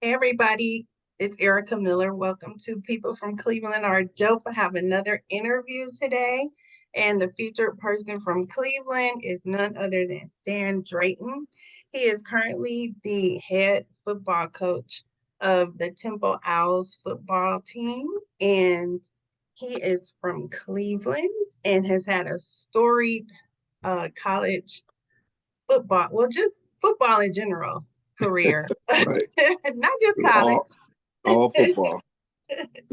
Hey everybody, it's Erica Miller. Welcome to People from Cleveland Are Dope. I have another interview today, and the featured person from Cleveland is none other than Stan Drayton. He is currently the head football coach of the Temple Owls football team, and he is from Cleveland and has had a storied college football, well, just football in general career, Right. not just All college, all football.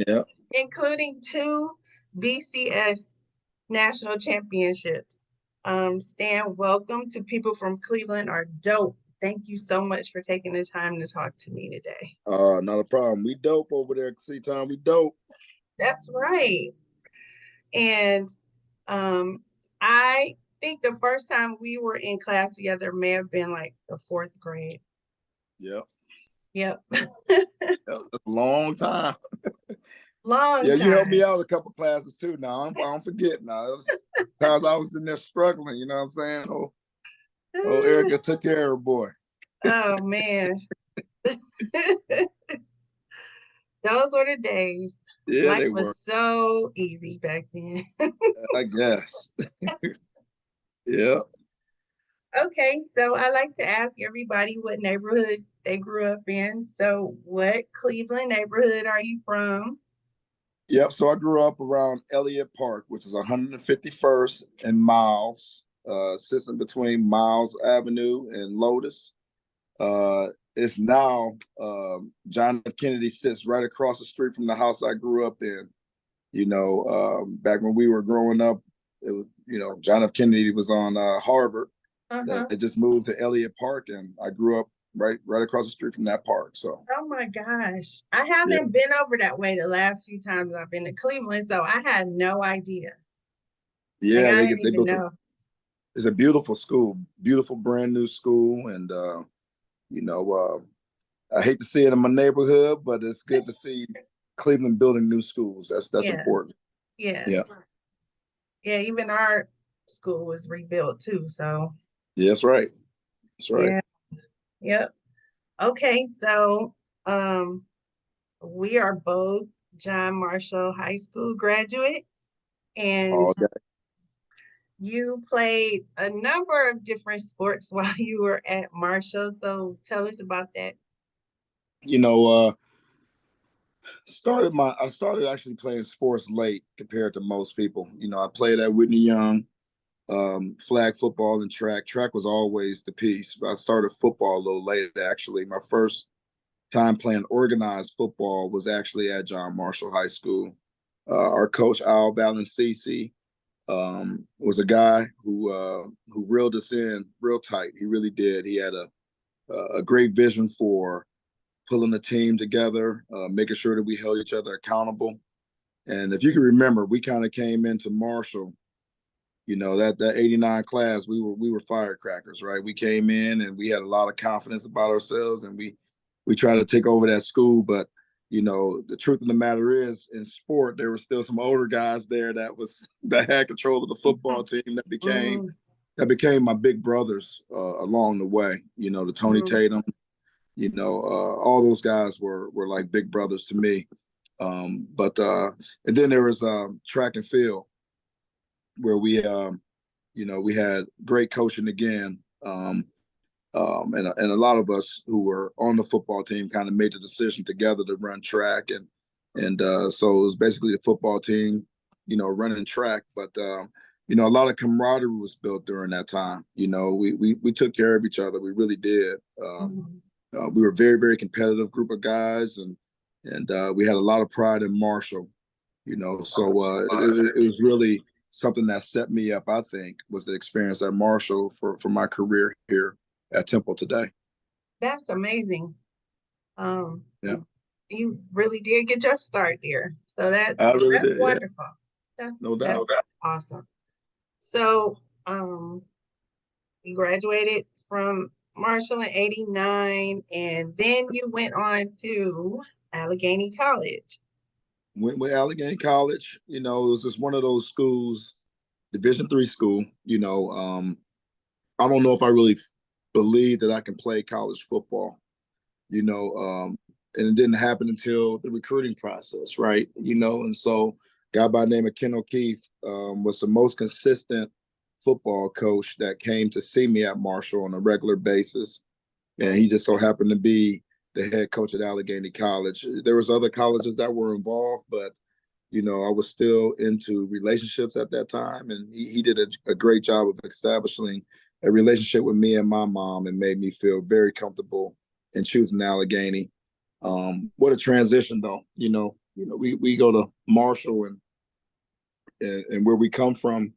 Yeah. including two BCS National Championships. Stan, welcome to People from Cleveland Are Dope. Thank you so much for taking the time to talk to me today. Not a problem. We dope over there. See, Tom, we dope. That's right. And um, I think the first time we were in class together may have been like the fourth grade. Yep. Yep. Yep. That's a long time. Long Yeah, you helped time. me out a couple classes too. Now I don't forget. Now it was times I was in there struggling. You know what I'm saying? Oh, Erica took care of her boy. Oh man. Those were the days. Yeah, Life they were. was so easy back then. I guess. Yeah. Okay, so I like to ask everybody what neighborhood they grew up in. So, what Cleveland neighborhood are you from? Yep. So I grew up around Elliott Park, which is 151st and Miles, sits in between Miles Avenue and Lotus. Uh, it's now John F. Kennedy sits right across the street from the house I grew up in. Back when we were growing up, it was John F. Kennedy was on Harvard. Uh-huh. It just moved to Elliott Park, and I grew up right across the street from that park. So Oh my gosh. I yeah, haven't been over that way the last few times I've been to Cleveland, so I had no idea. Like yeah, I they didn't they even built a. know. It's a beautiful school, beautiful brand new school, and you know, I hate to see it in my neighborhood, but it's good to see Cleveland building new schools. That's Yeah, important. yeah. Yeah, Yeah, even our school was rebuilt too. So yeah, that's right. That's right. yeah, yep. Okay, so um we are both John Marshall High School graduates, and All day. you played a number of different sports while you were at Marshall. So tell us about that. You know, I started actually playing sports late compared to most people. I played at Whitney Young, flag football and track. Track was always the piece. But I started football a little later. Actually, my first time playing organized football was actually at John Marshall High School. Our coach Al Balancisi was a guy who reeled us in real tight. He really did. He had a great vision for pulling the team together, making sure that we held each other accountable. And if you can remember, we kind of came into Marshall, that '89 class, we were firecrackers, right? We came in and we had a lot of confidence about ourselves, and we tried to take over that school. But the truth of the matter is, in sport, there were still some older guys there that had control of the football team Mm-hmm. that became my big brothers along the way. The Tony Mm-hmm. Tatum, all those guys were like big brothers to me. But and then there was track and field where we had great coaching again. And a lot of us who were on the football team kind of made the decision together to run track, and so it was basically the football team, running track. But a lot of camaraderie was built during that time. We took care of each other. We really did. We were a very, very competitive group of guys, and we had a lot of pride in Marshall. So it was really something that set me up. I think was the experience at Marshall for my career here at Temple today. That's amazing. Um, Yeah, you really did get your start there. So I really that's did. Yeah, wonderful. That's no that's doubt. awesome. So you graduated from Marshall in '89, and then you went on to Allegheny College. Went with Allegheny College. It was just one of those schools, Division III school. I don't know if I really believe that I can play college football. and it didn't happen until the recruiting process, right? And so a guy by the name of Ken O'Keefe was the most consistent football coach that came to see me at Marshall on a regular basis. And he just so happened to be the head coach at Allegheny College. There was other colleges that were involved, but I was still into relationships at that time, and he did a great job of establishing a relationship with me and my mom, and made me feel very comfortable in choosing Allegheny. What a transition, though. We go to Marshall, and where we come from,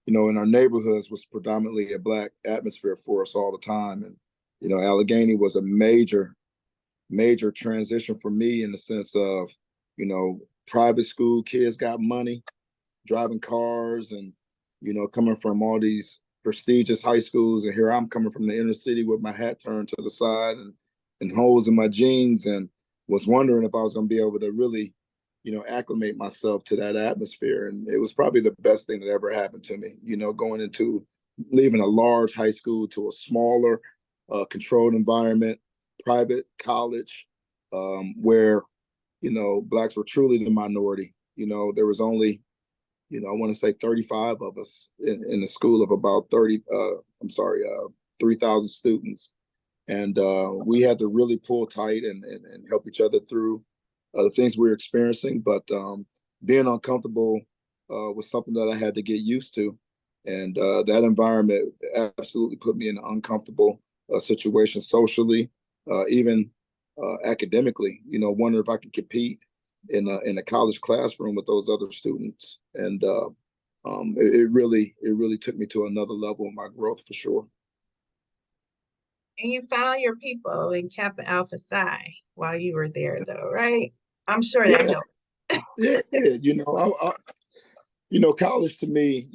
in our neighborhoods was predominantly a Black atmosphere for us all the time, and Allegheny was a major transition for me in the sense of, private school kids got money, driving cars, and, coming from all these prestigious high schools. And here I'm coming from the inner city with my hat turned to the side and holes in my jeans, and was wondering if I was going to be able to really, acclimate myself to that atmosphere. And it was probably the best thing that ever happened to me, leaving a large high school to a smaller, controlled environment, private college, where, Blacks were truly the minority. There was only, I want to say 35 of us in the school of about 3,000 students. And we had to really pull tight and help each other through the things we were experiencing. But being uncomfortable was something that I had to get used to. And that environment absolutely put me in an uncomfortable situation socially, even academically, wondering if I could compete in a college classroom with those other students. And it really took me to another level in my growth, for sure. And you found your people in Kappa Alpha Psi while you were there, though, right? I'm sure that Yeah, helped. yeah, college to me,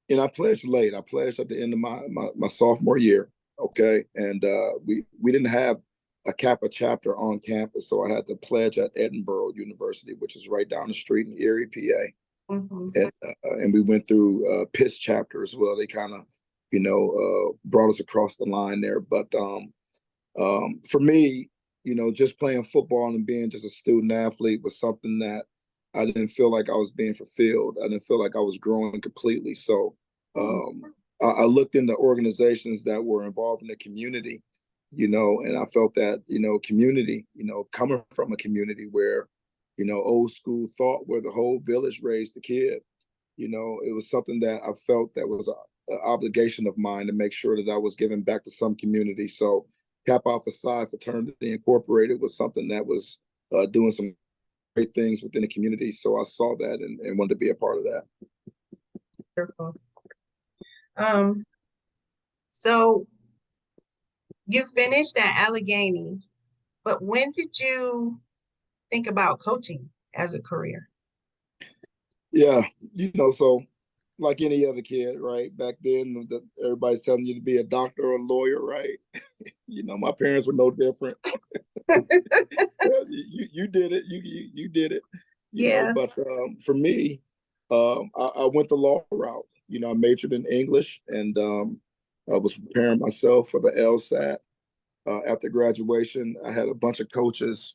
and I pledged late. I pledged at the end of my sophomore year. Okay. And we didn't have a Kappa chapter on campus. So I had to pledge at Edinburgh University, which is right down the street in Erie, PA. Mm-hmm. And we went through Pitt's chapter as well. They kind of, brought us across the line there. But for me, just playing football and being just a student athlete was something that I didn't feel like I was being fulfilled. I didn't feel like I was growing completely. So I looked into organizations that were involved in the community, and I felt that, community, coming from a community where, old school thought where the whole village raised the kid, it was something that I felt that was an obligation of mine to make sure that I was giving back to some community. So Kappa Alpha Psi Fraternity Incorporated was something that was doing some great things within the community. So I saw that and wanted to be a part of that. Wonderful. So you finished at Allegheny, but when did you think about coaching as a career? Yeah, so like any other kid, right? Back then, everybody's telling you to be a doctor or a lawyer, right? My parents were no different. you did it. You did it. Yeah. But for me, I went the law route. I majored in English, and I was preparing myself for the LSAT. After graduation, I had a bunch of coaches,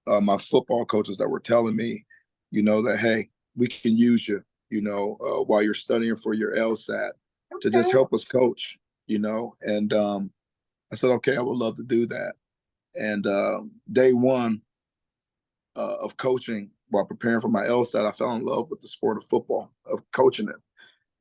my football coaches, that were telling me, that, hey, we can use you, while you're studying for your LSAT to just help us coach, and I said, okay, I would love to do that. And day one of coaching, while preparing for my LSAT, I fell in love with the sport of football, of coaching it.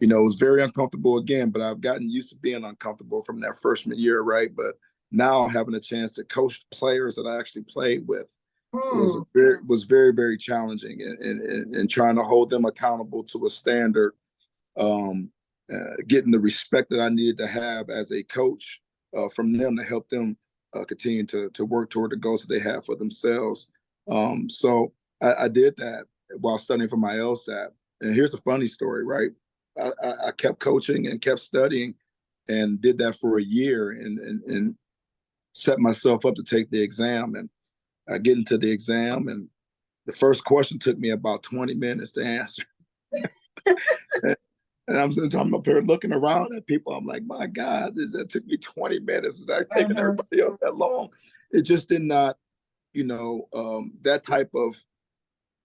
It was very uncomfortable again, but I've gotten used to being uncomfortable from that freshman year, right? But now having a chance to coach players that I actually played with was very, very challenging, and trying to hold them accountable to a standard, getting the respect that I needed to have as a coach from them to help them continue to work toward the goals that they have for themselves. So I did that while studying for my LSAT. And here's a funny story, right? I kept coaching and kept studying, and did that for a year, and set myself up to take the exam. And I get into the exam, and the first question took me about 20 minutes to answer. And I'm up here looking around at people. I'm like, my God, that took me 20 minutes. Is that taking everybody else that long? it just did not, that type of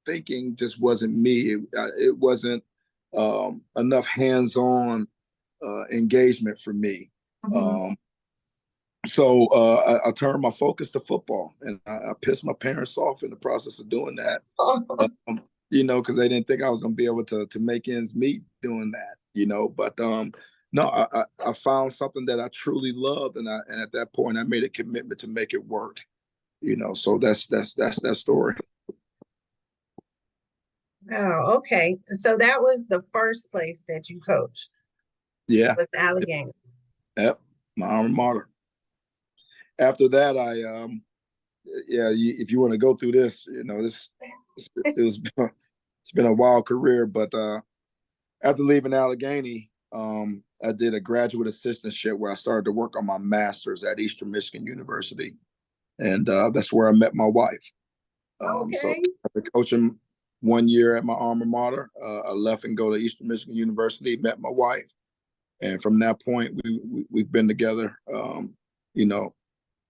thinking just wasn't me. It wasn't enough hands-on engagement for me. Mhm. So I turned my focus to football, and I pissed my parents off in the process of doing that. Because they didn't think I was going to be able to make ends meet doing that. But no, I found something that I truly loved, and at that point I made a commitment to make it work. So that's that story. Oh, okay. So that was the first place that you coached, Yeah, was Allegheny. yep, my alma mater. After that, if you want to go through this, it was it's been a wild career, but after leaving Allegheny, I did a graduate assistantship where I started to work on my master's at Eastern Michigan University, and that's where I met my wife. So Okay. after coaching 1 year at my alma mater, I left and go to Eastern Michigan University, met my wife, and from that point, we've been together, you know,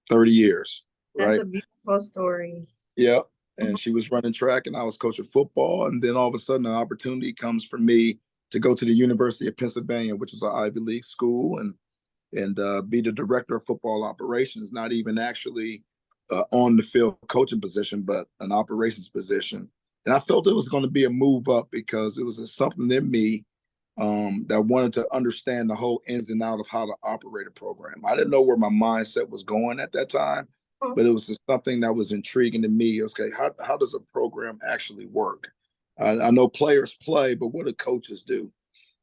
30 years, That's right? a beautiful story. Yep. And she was running track and I was coaching football. And then all of a sudden, an opportunity comes for me to go to the University of Pennsylvania, which is an Ivy League school, and be the director of football operations, not even actually on the field coaching position, but an operations position. And I felt it was going to be a move up because it was something in me that wanted to understand the whole ins and out of how to operate a program. I didn't know where my mindset was going at that time, but it was just something that was intriguing to me. Okay, how does a program actually work? I know players play, but what do coaches do?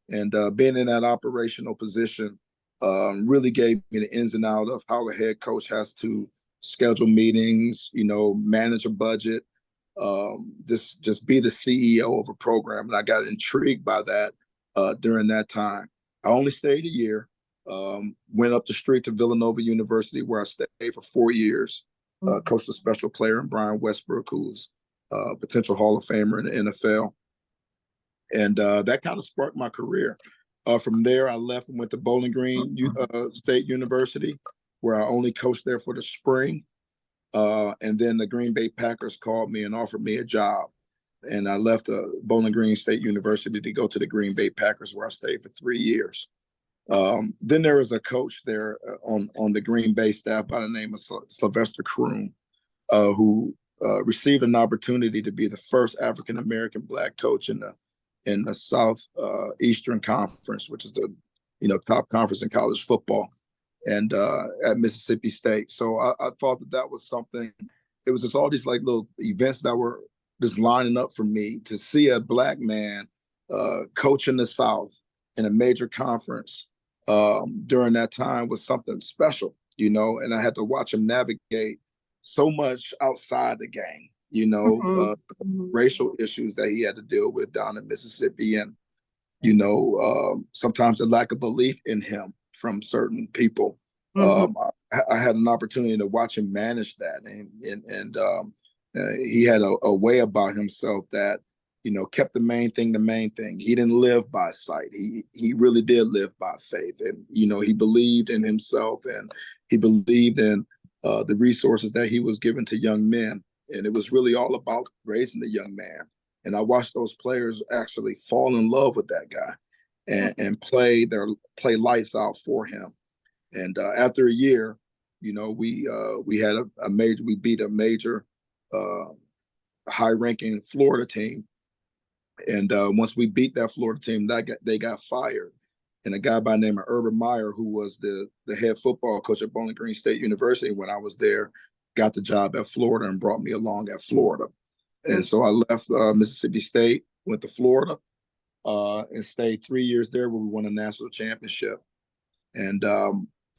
And being in that operational position really gave me the ins and out of how the head coach has to schedule meetings, manage a budget, just be the CEO of a program. And I got intrigued by that during that time. I only stayed a year. Went up the street to Villanova University, where I stayed for 4 years. Coached a special player in Brian Westbrook, who's a potential Hall of Famer in the NFL, and that kind of sparked my career. From there, I left and went to Bowling Green State University, where I only coached there for the spring. And then the Green Bay Packers called me and offered me a job. And I left Bowling Green State University to go to the Green Bay Packers, where I stayed for 3 years. Then there was a coach there on the Green Bay staff by the name of Sylvester Croom, who received an opportunity to be the first African American Black coach in the South Eastern Conference, which is the top conference in college football, and at Mississippi State. So I thought that was something. It was just all these like little events that were just lining up for me to see a Black man coach in the South in a major conference during that time was something special, and I had to watch him navigate so much outside the game, Mhm. Mhm. racial issues that he had to deal with down in Mississippi, and sometimes the lack of belief in him from certain people. Mhm. I had an opportunity to watch him manage that, and he had a way about himself that kept the main thing the main thing. He didn't live by sight. He really did live by faith, and he believed in himself, and he believed in the resources that he was given to young men, and it was really all about raising the young man. And I watched those players actually fall in love with that guy and play lights out for him. And after a year, we had a major, we beat a major uh, high ranking Florida team. And once we beat that Florida team, they got fired. And a guy by the name of Urban Meyer, who was the head football coach at Bowling Green State University when I was there, got the job at Florida and brought me along at Florida. And so I left Mississippi State, went to Florida, and stayed 3 years there, where we won a national championship. And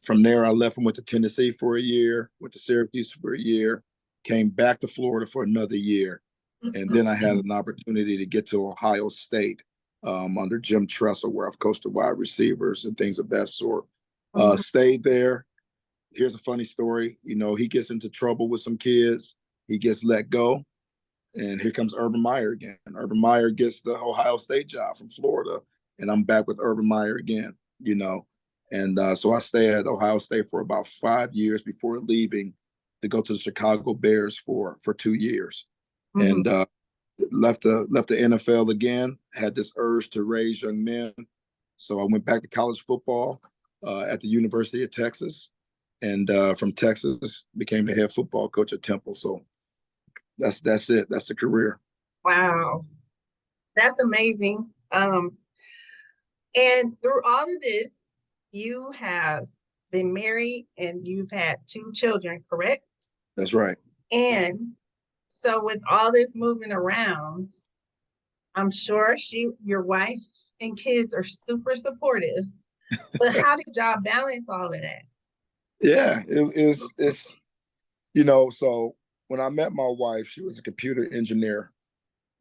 from there, I left and went to Tennessee for a year, went to Syracuse for a year, came back to Florida for another year. And then I had an opportunity to get to Ohio State under Jim Tressel, where I've coached the wide receivers and things of that sort. Mhm. Stayed there. Here's a funny story. He gets into trouble with some kids. He gets let go. And here comes Urban Meyer again. Urban Meyer gets the Ohio State job from Florida. And I'm back with Urban Meyer again. And so I stayed at Ohio State for about 5 years before leaving to go to the Chicago Bears for 2 years, Mm-hmm. and left the NFL again. Had this urge to raise young men, so I went back to college football at the University of Texas, and from Texas became the head football coach at Temple. So that's it. That's the career. Wow, that's amazing. And through all of this, you have been married and you've had two children, correct? That's right. And so with all this moving around, I'm sure your wife and kids are super supportive. But how did y'all balance all of that? Yeah, it's so when I met my wife, she was a computer engineer.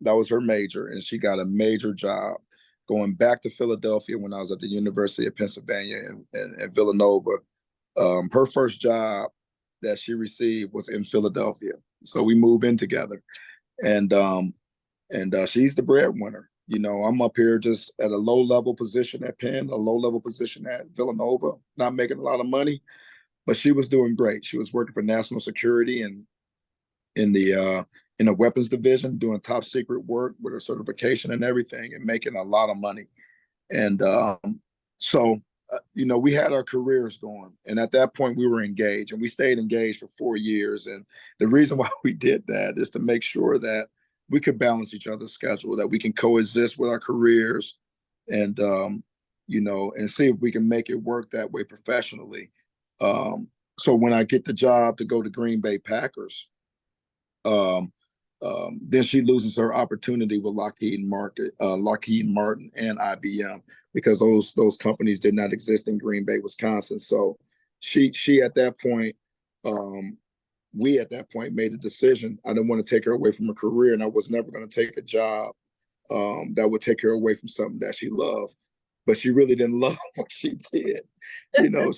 That was her major, and she got a major job going back to Philadelphia when I was at the University of Pennsylvania in Villanova. Her first job that she received was in Philadelphia, so we moved in together, and she's the breadwinner. I'm up here just at a low level position at Penn, a low level position at Villanova, not making a lot of money, but she was doing great. She was working for national security and in the weapons division, doing top secret work with her certification and everything, and making a lot of money. And so, we had our careers going, and at that point, we were engaged, and we stayed engaged for 4 years. And the reason why we did that is to make sure that we could balance each other's schedule, that we can coexist with our careers, and and see if we can make it work that way professionally. So when I get the job to go to Green Bay Packers, um, then she loses her opportunity with Lockheed Martin, and IBM, because those companies did not exist in Green Bay, Wisconsin. So she at that point, we at that point made a decision. I didn't want to take her away from her career, and I was never going to take a job that would take her away from something that she loved. But she really didn't love what she did. You know,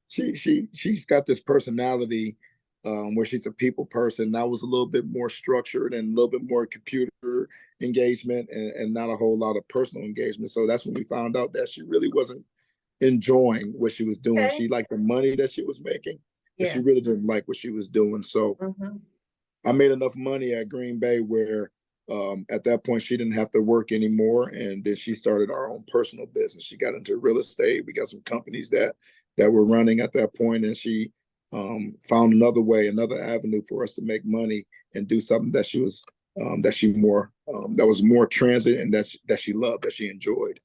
she's got this personality where she's a people person. And I was a little bit more structured and a little bit more computer engagement, and not a whole lot of personal engagement. So that's when we found out that she really wasn't enjoying what she was doing. Okay. She liked the money that she was making, but she Yeah. really didn't like what she was doing. So Mm-hmm. I made enough money at Green Bay where at that point she didn't have to work anymore, and then she started our own personal business. She got into real estate. We got some companies that were running at that point, and she found another way, another avenue for us to make money and do something that she was that was more transit, and that she loved, that she enjoyed.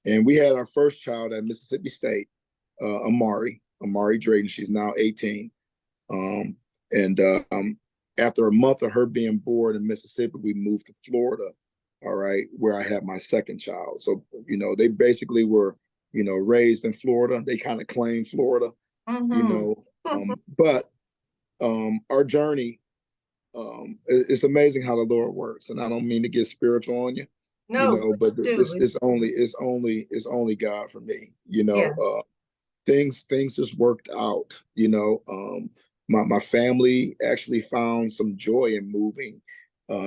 And we had our first child at Mississippi State, Amari Drayton. She's now 18. And after a month of her being born in Mississippi, we moved to Florida, all right, where I had my second child. So, they basically were, raised in Florida. They kind of claimed Florida, Mm-hmm. but our journey, it's amazing how the Lord works. And I don't mean to get spiritual on you, No, but please do. it's only God for me, Yeah. things just worked out. My family actually found some joy in moving,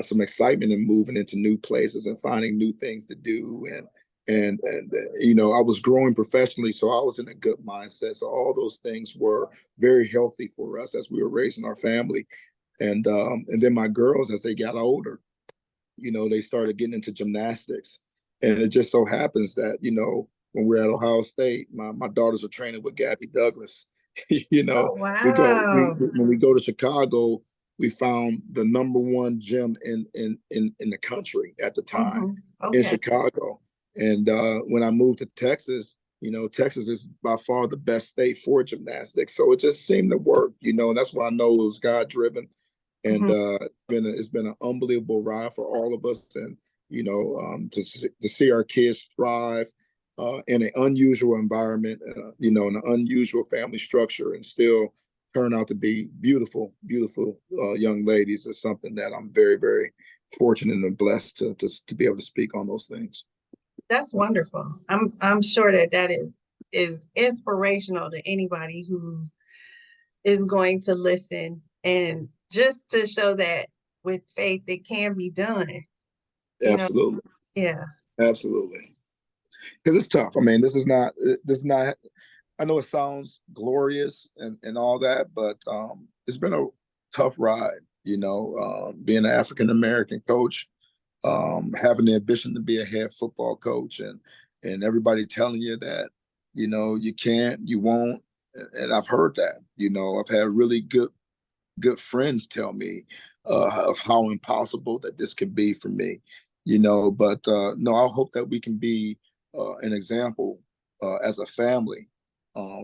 some excitement in moving into new places and finding new things to do. And I was growing professionally, so I was in a good mindset. So all those things were very healthy for us as we were raising our family. And then my girls, as they got older, they started getting into gymnastics. And it just so happens that, when we're at Ohio State, my daughters are training with Gabby Douglas. you know, Oh, wow. when we go to Chicago, we found the number one gym in the country at the time Mm-hmm. in Okay. Chicago. And when I moved to Texas, Texas is by far the best state for gymnastics. So it just seemed to work, and that's why I know it was God driven. And Mm-hmm. it's been an unbelievable ride for all of us. And to see our kids thrive in an unusual environment, in an unusual family structure, and still turn out to be beautiful, beautiful young ladies is something that I'm very, very fortunate and blessed to be able to speak on those things. That's wonderful. I'm sure that is inspirational to anybody who is going to listen, and just to show that with faith it can be done. You know, Absolutely, yeah. absolutely. Because it's tough. I mean, this is not I know it sounds glorious and all that, but it's been a tough ride, being an African American coach, having the ambition to be a head football coach, and everybody telling you that, you can't, you won't. And I've heard that, I've had really good friends tell me of how impossible that this can be for me, but no, I hope that we can be an example as a family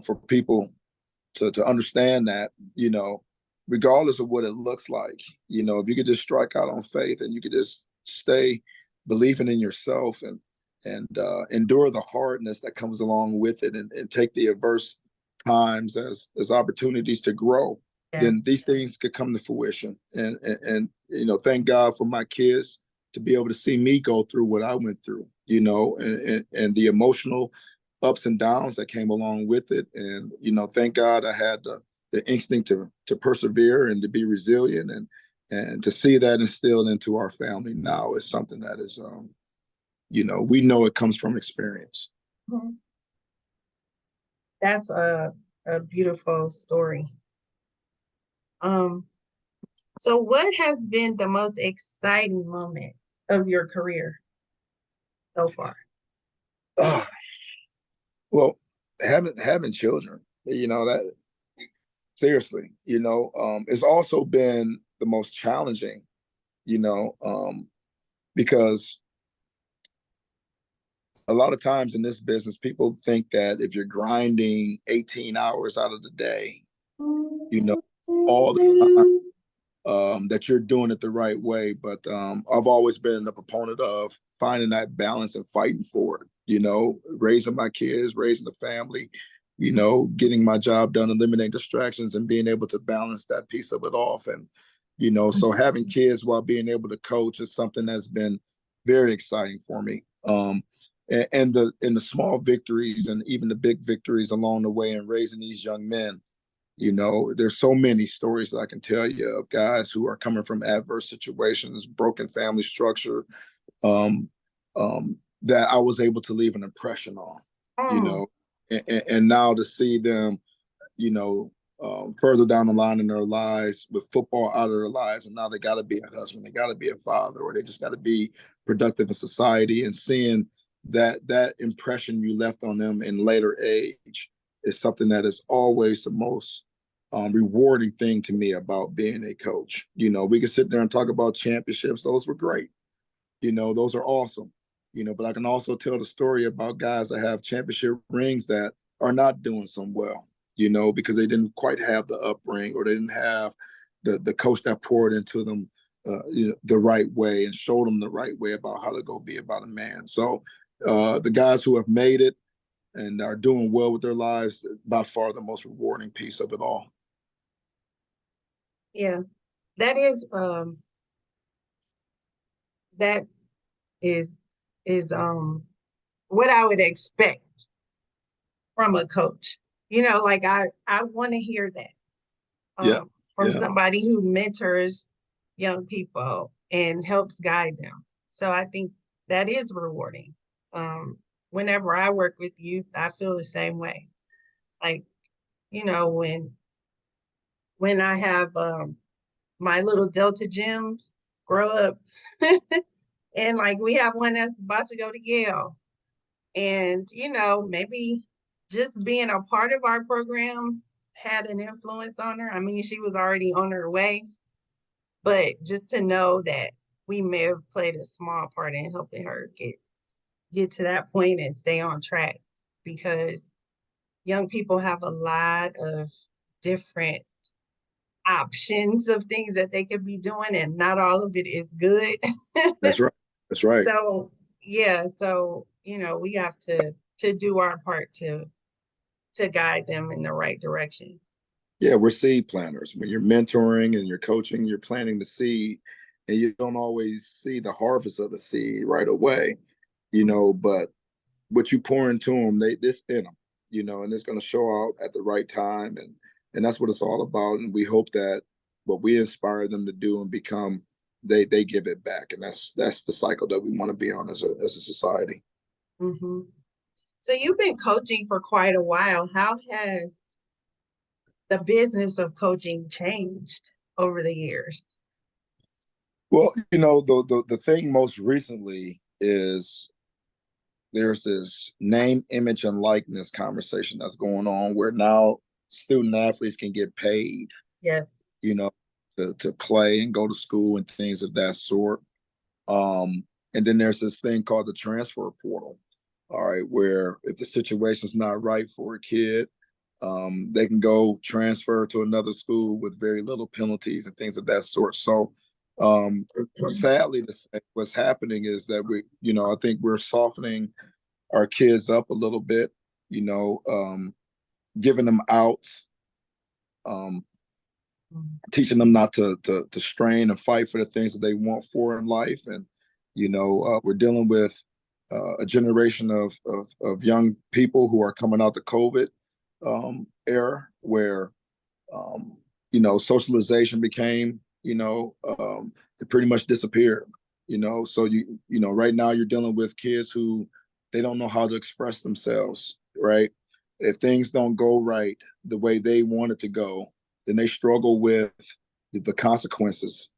for people to understand that, regardless of what it looks like, if you could just strike out on faith and you could just stay believing in yourself and endure the hardness that comes along with it, and take the adverse times as opportunities to grow, then Yes. these things could come to fruition. And thank God for my kids to be able to see me go through what I went through, and the emotional ups and downs that came along with it. And, thank God I had the instinct to persevere and to be resilient, and to see that instilled into our family now is something that is, we know it comes from experience. Mhm. That's a beautiful story. So what has been the most exciting moment of your career so far? Well, having children, that seriously, it's also been the most challenging, because a lot of times in this business, people think that if you're grinding 18 hours out of the day, all the time, that you're doing it the right way. But I've always been the proponent of finding that balance and fighting for it, raising my kids, raising the family, getting my job done, eliminating distractions, and being able to balance that piece of it off. And, so having kids while being able to coach is something that's been very exciting for me. And the small victories and even the big victories along the way in raising these young men, there's so many stories that I can tell you of guys who are coming from adverse situations, broken family structure, um, that I was able to leave an impression on, and now to see them, further down the line in their lives with football out of their lives, and now they got to be a husband, they got to be a father, or they just got to be productive in society, and seeing that impression you left on them in later age is something that is always the most rewarding thing to me about being a coach. We can sit there and talk about championships; those were great. Those are awesome. But I can also tell the story about guys that have championship rings that are not doing so well. Because they didn't quite have the upbringing, or they didn't have the coach that poured into them the right way and showed them the right way about how to go be about a man. So the guys who have made it and are doing well with their lives, by far the most rewarding piece of it all. Yeah, that is that is what I would expect from a coach. Like I want to hear that Yeah, from yeah, somebody who mentors young people and helps guide them. So I think that is rewarding. Whenever I work with youth, I feel the same way. Like, when I have my little Delta gems grow up, and like we have one that's about to go to Yale, and maybe just being a part of our program had an influence on her. I mean, she was already on her way, but just to know that we may have played a small part in helping her get to that point and stay on track, because young people have a lot of different options of things that they could be doing, and not all of it is good. that's right. That's right. So yeah, so we have to do our part to guide them in the right direction. Yeah, we're seed planters. When you're mentoring and you're coaching, you're planting the seed, and you don't always see the harvest of the seed right away, but what you pour into them, this in them, and it's going to show out at the right time, and that's what it's all about. And we hope that what we inspire them to do and become, they give it back, and that's the cycle that we want to be on as a society. Mm-hmm. So you've been coaching for quite a while. How has the business of coaching changed over the years? Well, the thing most recently is there's this name, image, and likeness conversation that's going on where now student athletes can get paid, Yes. you know, to play and go to school and things of that sort. And then there's this thing called the transfer portal. All right, where if the situation's not right for a kid, they can go transfer to another school with very little penalties and things of that sort. So, sadly, what's happening is that I think we're softening our kids up a little bit, giving them outs, um, teaching them not to strain and fight for the things that they want for in life. And, we're dealing with a generation of young people who are coming out the COVID era where, socialization became, it pretty much disappeared, so right now you're dealing with kids who they don't know how to express themselves, right? If things don't go right the way they want it to go, then they struggle with the consequences.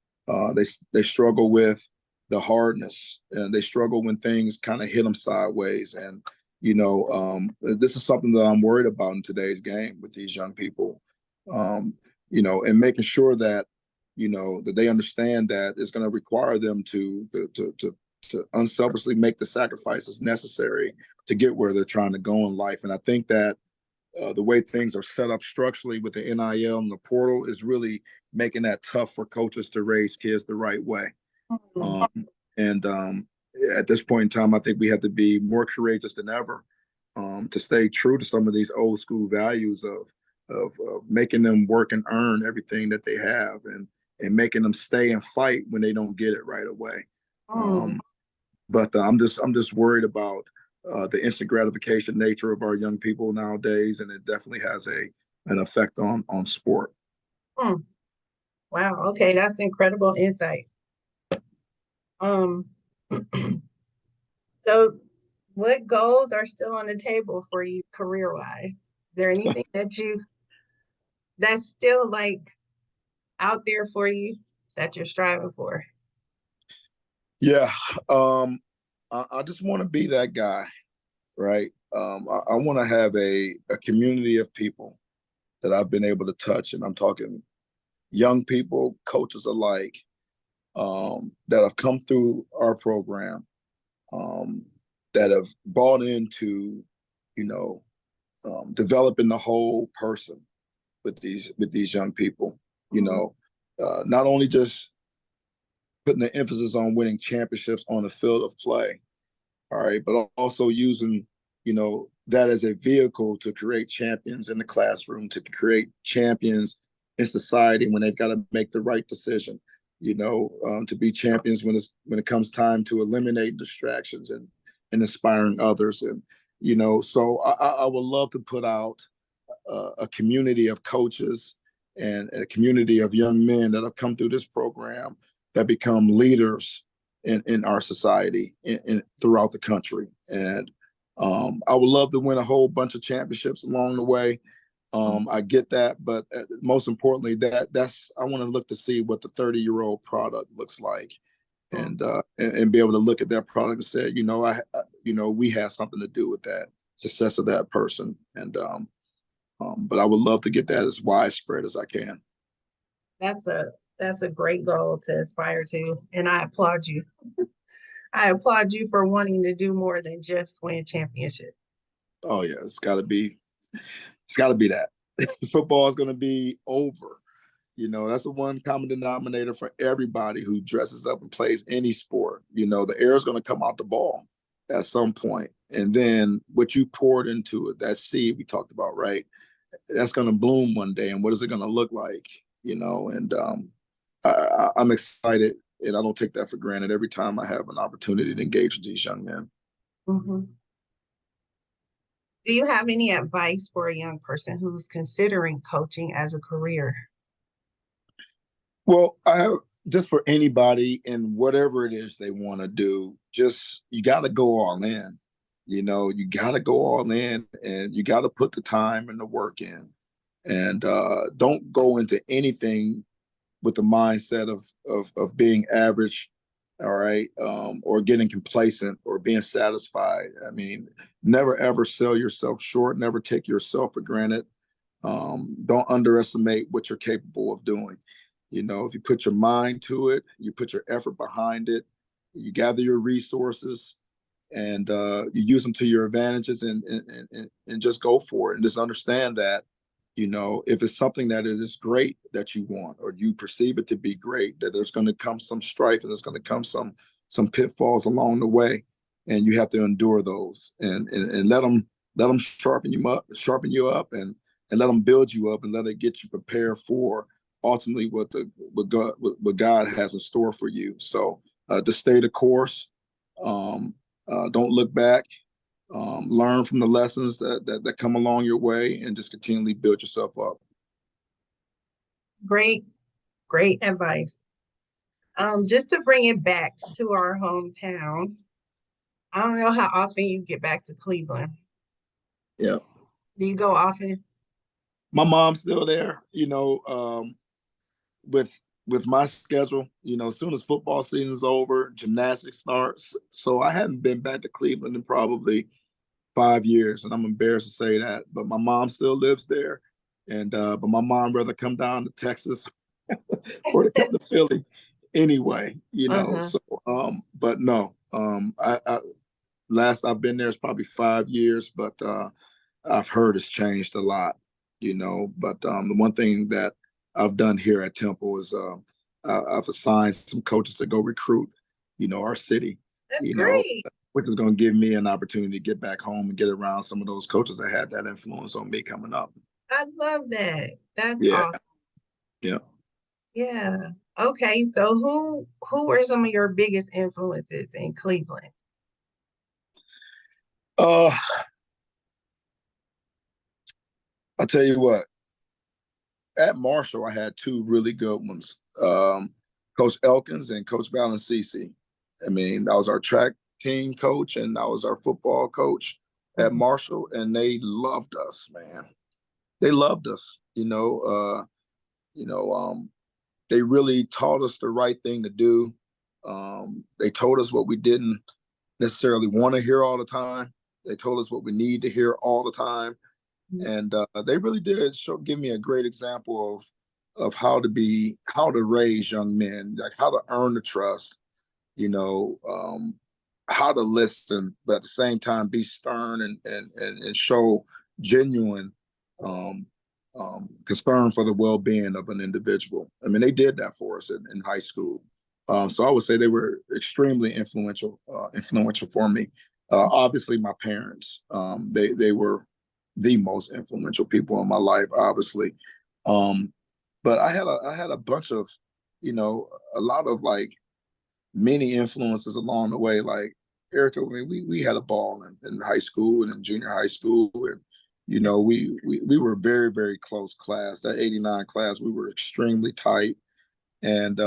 They struggle with the hardness, and they struggle when things kind of hit them sideways. And this is something that I'm worried about in today's game with these young people. And making sure that that they understand that it's going to require them to unselfishly make the sacrifices necessary to get where they're trying to go in life. And I think that the way things are set up structurally with the NIL and the portal is really making that tough for coaches to raise kids the right way. And at this point in time, I think we have to be more courageous than ever to stay true to some of these old school values of making them work and earn everything that they have, and making them stay and fight when they don't get it right away. But I'm just worried about the instant gratification nature of our young people nowadays, and it definitely has an effect on sport. Wow. Okay, that's incredible insight. Um, so what goals are still on the table for you career-wise? Is there anything that's still like out there for you that you're striving for? Yeah, I just want to be that guy, right? I want to have a community of people that I've been able to touch, and I'm talking young people, coaches alike, that have come through our program, that have bought into, developing the whole person with these young people. Not only just putting the emphasis on winning championships on the field of play, all right, but also using, that as a vehicle to create champions in the classroom, to create champions in society when they've got to make the right decision, to be champions when it comes time to eliminate distractions and inspiring others. And, so I would love to put out a community of coaches and a community of young men that have come through this program that become leaders in our society and throughout the country. And I would love to win a whole bunch of championships along the way. I get that, but most importantly, that's I want to look to see what the 30-year-old product looks like, and be able to look at that product and say, we have something to do with that success of that person. And but I would love to get that as widespread as I can. That's a great goal to aspire to, and I applaud you. I applaud you for wanting to do more than just win championships. Oh yeah, it's got to be that. Football is going to be over. That's the one common denominator for everybody who dresses up and plays any sport. The air is going to come out the ball at some point, and then what you poured into it, that seed we talked about, right? That's going to bloom one day, and what is it going to look like? And I'm excited, and I don't take that for granted every time I have an opportunity to engage with these young men. Mm-hmm. Do you have any advice for a young person who's considering coaching as a career? Well, I have just for anybody and whatever it is they want to do, just you got to go all in. You know, you got to go all in, and you got to put the time and the work in, and don't go into anything with the mindset of being average, all right, or getting complacent or being satisfied. I mean, never ever sell yourself short. Never take yourself for granted. Don't underestimate what you're capable of doing. You know, if you put your mind to it, you put your effort behind it, you gather your resources, and you use them to your advantages, and just go for it, and just understand that, you know, if it's something that is great that you want, or you perceive it to be great, that there's going to come some strife, and there's going to come some pitfalls along the way, and you have to endure those, and let them sharpen you up, and let them build you up, and let it get you prepared for ultimately what God has in store for you. So to stay the course, um, don't look back. Learn from the lessons that come along your way, and just continually build yourself up. Great, great advice. Just to bring it back to our hometown, I don't know how often you get back to Cleveland. Yeah, Do you go often? my mom's still there. You know, with my schedule, you know, as soon as football season is over, gymnastics starts. So I haven't been back to Cleveland in probably 5 years, and I'm embarrassed to say that. But my mom still lives there, and but my mom rather come down to Texas or to come to Philly anyway. You know, Uh-huh. so but no, I last I've been there is probably 5 years, but I've heard it's changed a lot. You know, but the one thing that I've done here at Temple is I've assigned some coaches to go recruit, you know, our city, That's you know, great. which is going to give me an opportunity to get back home and get around some of those coaches that had that influence on me coming up. I love that. That's Yeah, awesome. yeah. Yeah. Okay. So who were some of your biggest influences in Cleveland? Uh, I'll tell you what. At Marshall, I had two really good ones. Coach Elkins and Coach Balancisi. I mean, I was our track team coach, and I was our football coach at Mhm. Marshall, and they loved us, man. They loved us. You know, they really taught us the right thing to do. They told us what we didn't necessarily want to hear all the time. They told us what we need to hear all the time, and they really did give me a great example of how to raise young men, like how to earn the trust, you know, how to listen, but at the same time be stern, and show genuine um, concern for the well-being of an individual. I mean, they did that for us in high school. So I would say they were extremely influential for me. Obviously, my parents, they were the most influential people in my life, obviously. Um, but I had a bunch of, you know, a lot of like many influences along the way. Like Erica, I mean, we had a ball in high school and in junior high school, and you know, we were a very, very close class. That '89 class, we were extremely tight, and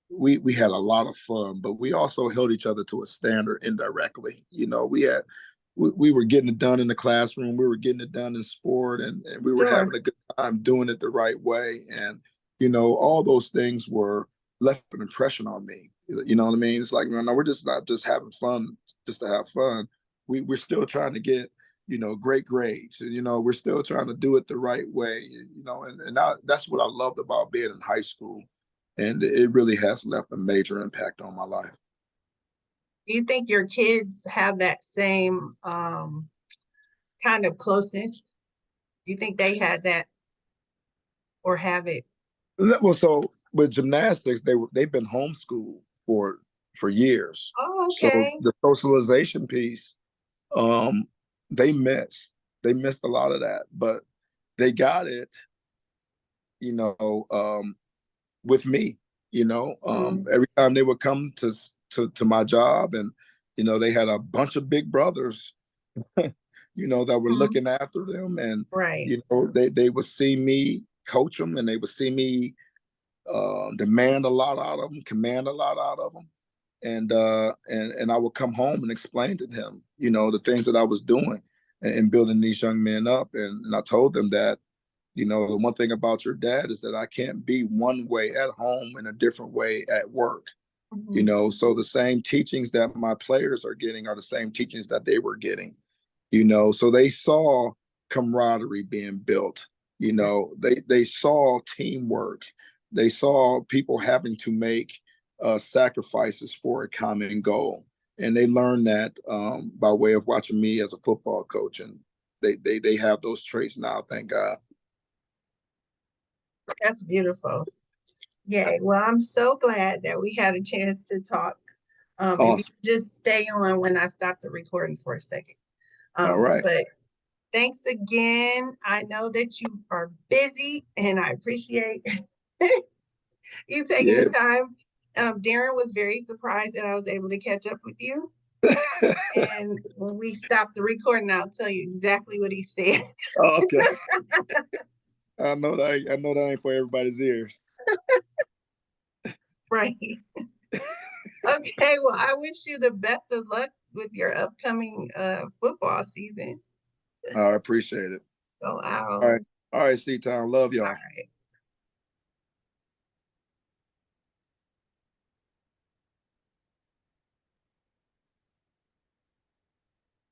we had a lot of fun. But we also held each other to a standard indirectly. You know, we were getting it done in the classroom, we were getting it done in sport, and we were Sure. having a good time doing it the right way. And, you know, all those things were left an impression on me. You know what I mean? It's like, no, we're just not just having fun just to have fun. We're still trying to get, you know, great grades. You know, we're still trying to do it the right way, you know, that's what I loved about being in high school. And it really has left a major impact on my life. Do you think your kids have that same kind of closeness? Do you think they had that or have it? Well, so with gymnastics, they've been homeschooled for years. Oh, So okay. the socialization piece, um, they missed. They missed a lot of that, but they got it, you know, with me. You know, Mm, every time they would come to my job, and you know, they had a bunch of big brothers, you know, that were mm, looking after them, and right. you know, they would see me coach them, and they would see me demand a lot out of them, command a lot out of them. and I would come home and explain to him, the things that I was doing and building these young men up. And I told them that, the one thing about your dad is that I can't be one way at home and a different way at work. So the same teachings that my players are getting are the same teachings that they were getting. So they saw camaraderie being built. They saw teamwork. They saw people having to make sacrifices for a common goal, and they learned that by way of watching me as a football coach, and they have those traits now. Thank God. That's beautiful. Yay. Well, I'm so glad that we had a chance to talk. If you Awesome. just stay on when I stop the recording for a second. All right. But thanks again. I know that you are busy and I appreciate you taking Yeah. the time. Darren was very surprised that I was able to catch up with you. And when we stop the recording, I'll tell you exactly what he said. Okay. I know that ain't for everybody's ears. Right. Okay, well, I wish you the best of luck with your upcoming football season. I appreciate it. Go All out. right. All right, C-Town. Love y'all. All right.